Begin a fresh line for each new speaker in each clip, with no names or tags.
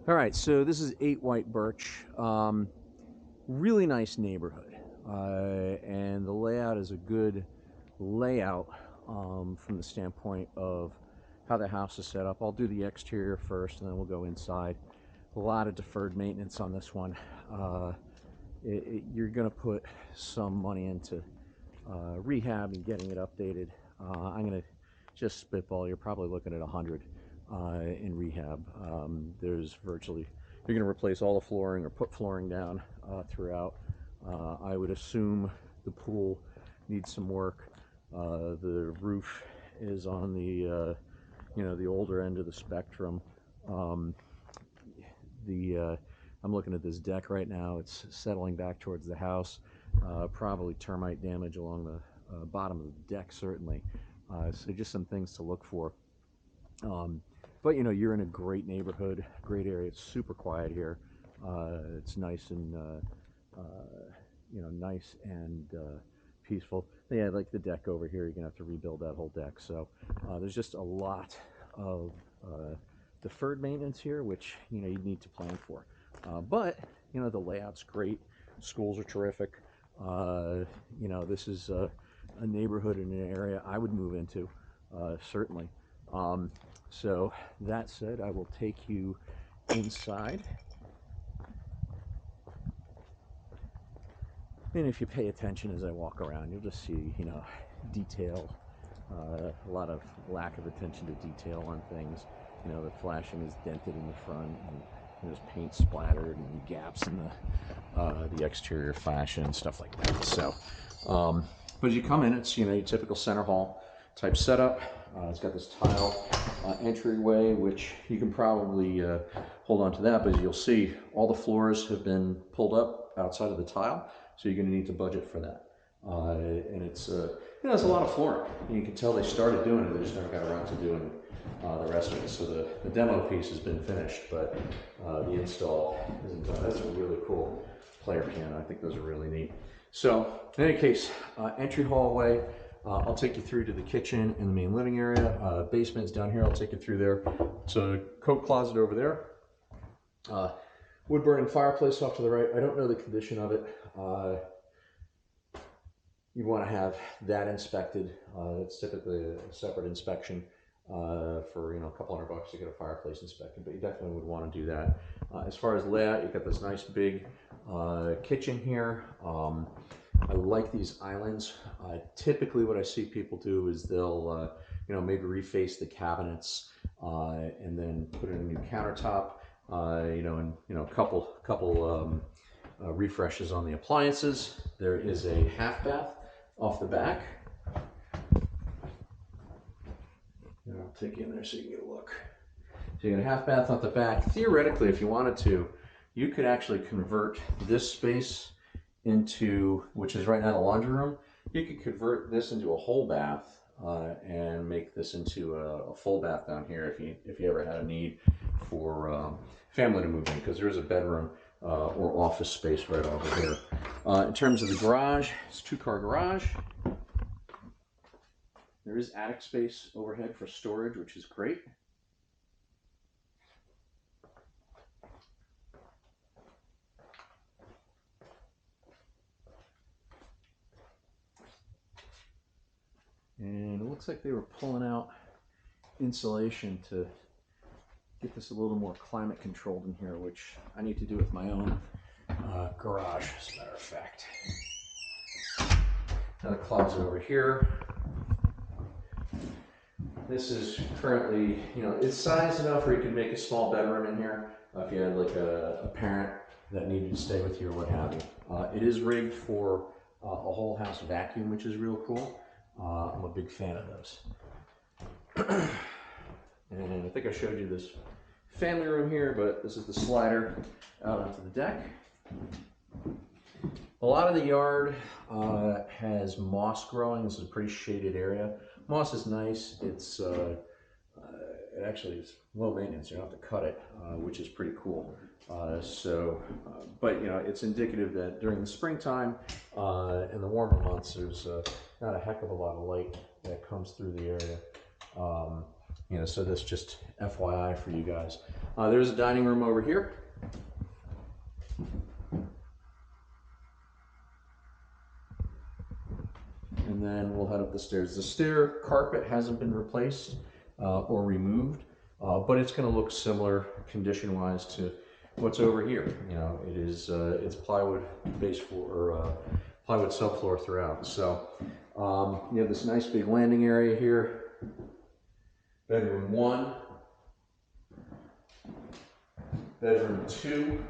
All right, so this is 8 White Birch. Really nice neighborhood. And the layout is a good layout from the standpoint of how the house is set up. I'll do the exterior first and then we'll go inside. A lot of deferred maintenance on this one. You're going to put some money into rehab and getting it updated. I'm going to just spitball. You're probably looking at 100 in rehab. There's virtually, you're going to replace all the flooring or put flooring down throughout. I would assume the pool needs some work. The roof is on the the older end of the spectrum. I'm looking at this deck right now. It's settling back towards the house. Probably termite damage along the bottom of the deck, certainly. So just some things to look for. But you're in a great neighborhood, great area. It's super quiet here. It's nice and nice and peaceful. Yeah, like the deck over here, you're gonna have to rebuild that whole deck. So there's just a lot of deferred maintenance here, which you need to plan for. But the layout's great. Schools are terrific. This is a neighborhood in an area I would move into, certainly. So that said, I will take you inside. And if you pay attention as I walk around, you'll just see, detail, a lot of lack of attention to detail on things. The flashing is dented in the front, and there's paint splattered and gaps in the exterior fashion and stuff like that. So, but as you come in, it's your typical center hall type setup. It's got this tile entryway, which you can probably hold on to that, but as you'll see, all the floors have been pulled up outside of the tile, so you're going to need to budget for that. And it's there's a lot of flooring. And you can tell they started doing it, they just never got around to doing the rest of it. So the demo piece has been finished, but the install isn't done. That's a really cool player piano. I think those are really neat. So in any case, entry hallway. I'll take you through to the kitchen and the main living area. Basement's down here. I'll take you through there. It's a coat closet over there. Wood burning fireplace off to the right. I don't know the condition of it. You want to have that inspected. It's typically a separate inspection for a couple $100 to get a fireplace inspected, but you definitely would want to do that. As far as layout, you've got this nice big kitchen here. I like these islands. Typically what I see people do is they'll maybe reface the cabinets and then put in a new countertop, and a couple refreshes on the appliances. There is a half bath off the back. And I'll take you in there so you can get a look. So you got a half bath off the back. Theoretically, if you wanted to, you could actually convert this space into, which is right now the laundry room, you could convert this into a whole bath and make this into a full bath down here if you ever had a need for family to move in, because there is a bedroom or office space right over here. In terms of the garage, it's a 2-car garage. There is attic space overhead for storage, which is great. And it looks like they were pulling out insulation to get this a little more climate controlled in here, which I need to do with my own garage, as a matter of fact. Another closet over here. This is currently, it's sized enough where you can make a small bedroom in here if you had like a parent that needed to stay with you or what have you. It is rigged for a whole house vacuum, which is real cool. I'm a big fan of those. And I think I showed you this family room here, but this is the slider out onto the deck. A lot of the yard has moss growing. This is a pretty shaded area. Moss is nice. It's it actually is low maintenance. You don't have to cut it, which is pretty cool. But it's indicative that during the springtime and the warmer months, there's not a heck of a lot of light that comes through the area. You know, so that's just FYI for you guys. There's a dining room over here. And then we'll head up the stairs. The stair carpet hasn't been replaced or removed, but it's going to look similar condition-wise to what's over here. You know, it is it's plywood base floor or plywood subfloor throughout. So you have this nice big landing area here. Bedroom 1, bedroom 2.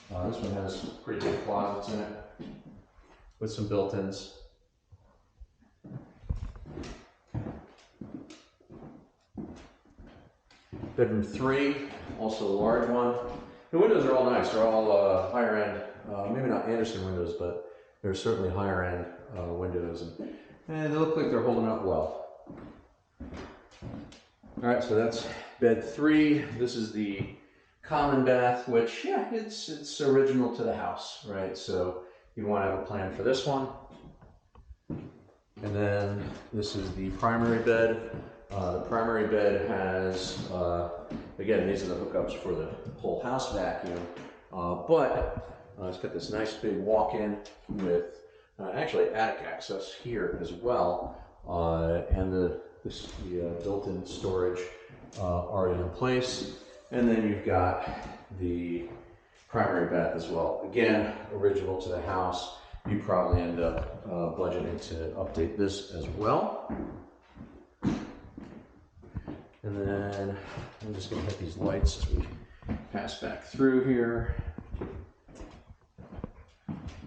This one has pretty big closets in it with some built-ins. Bedroom 3, also a large one. The windows are all nice. They're all higher end, maybe not Anderson windows, but they're certainly higher end windows, and they look like they're holding up well. All right, so that's bed 3. This is the common bath, which, yeah, it's original to the house, right? So you want to have a plan for this one. And then this is the primary bed. The primary bed has, again, these are the hookups for the whole house vacuum, but it's got this nice big walk-in with actually attic access here as well, and the built-in storage already in place. And then you've got the primary bath as well. Again, original to the house. You probably end up budgeting to update this as well. And then I'm just going to hit these lights as we pass back through here.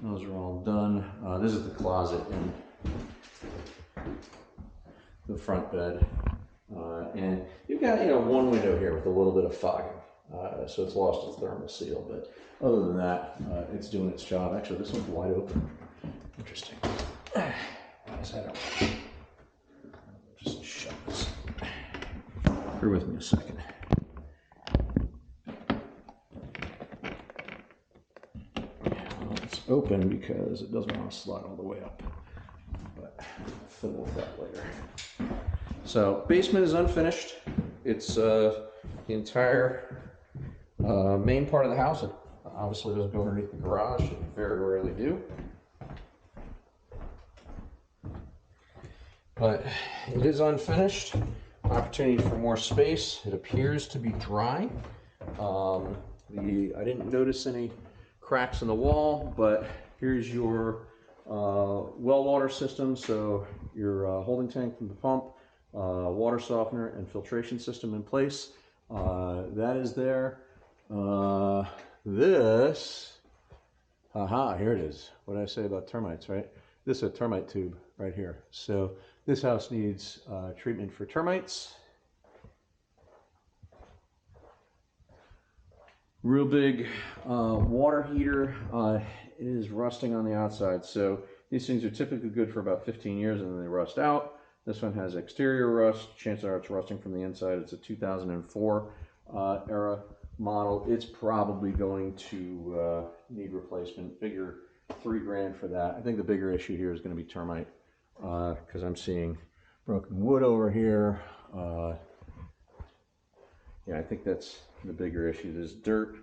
Those are all done. This is the closet in the front bed. And you've got, you know, one window here with a little bit of fogging. So it's lost its thermal seal, but other than that, it's doing its job. Actually, this one's wide open. Interesting. Why is that open? Just shut this. Bear with me a second. Well, it's open because it doesn't want to slide all the way up, but I'll fiddle with that later. So basement is unfinished. It's the entire main part of the house. It obviously doesn't go underneath the garage. It very rarely do. But it is unfinished. Opportunity for more space. It appears to be dry. I didn't notice any cracks in the wall, but here's your well water system. So your holding tank from the pump, water softener and filtration system in place. That is there. This, here it is. What did I say about termites, right? This is a termite tube right here. So this house needs treatment for termites. Real big water heater is rusting on the outside. So these things are typically good for about 15 years and then they rust out. This one has exterior rust. Chances are it's rusting from the inside. It's a 2004 era model. It's probably going to need replacement. Figure $3 grand for that. I think the bigger issue here is going to be termite because I'm seeing broken wood over here. Yeah, I think that's the bigger issue. There's dirt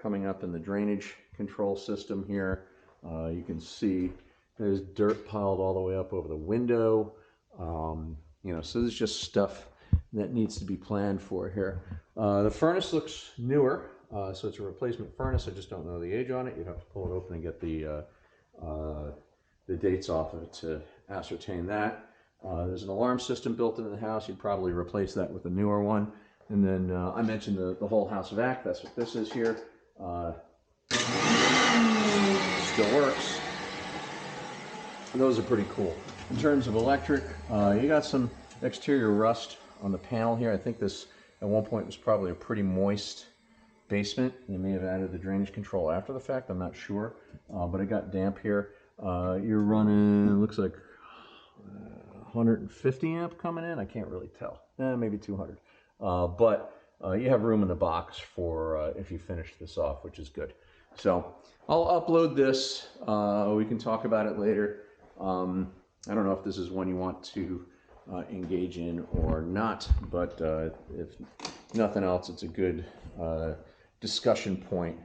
coming up in the drainage control system here. You can see there's dirt piled all the way up over the window. You know, so there's just stuff that needs to be planned for here. The furnace looks newer, so it's a replacement furnace. I just don't know the age on it. You'd have to pull it open and get the dates off of it to ascertain that. There's an alarm system built into the house. You'd probably replace that with a newer one. And then I mentioned the whole house vac. That's what this is here. Still works. Those are pretty cool. In terms of electric, you got some exterior rust on the panel here. I think this at one point was probably a pretty moist basement. They may have added the drainage control after the fact. I'm not sure, but it got damp here. You're running, looks like 150 amp coming in. I can't really tell. Maybe 200. But you have room in the box for if you finish this off, which is good. So I'll upload this. We can talk about it later. I don't know if this is one you want to engage in or not. But if nothing else, it's a good discussion point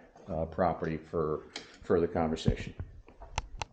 property for further conversation.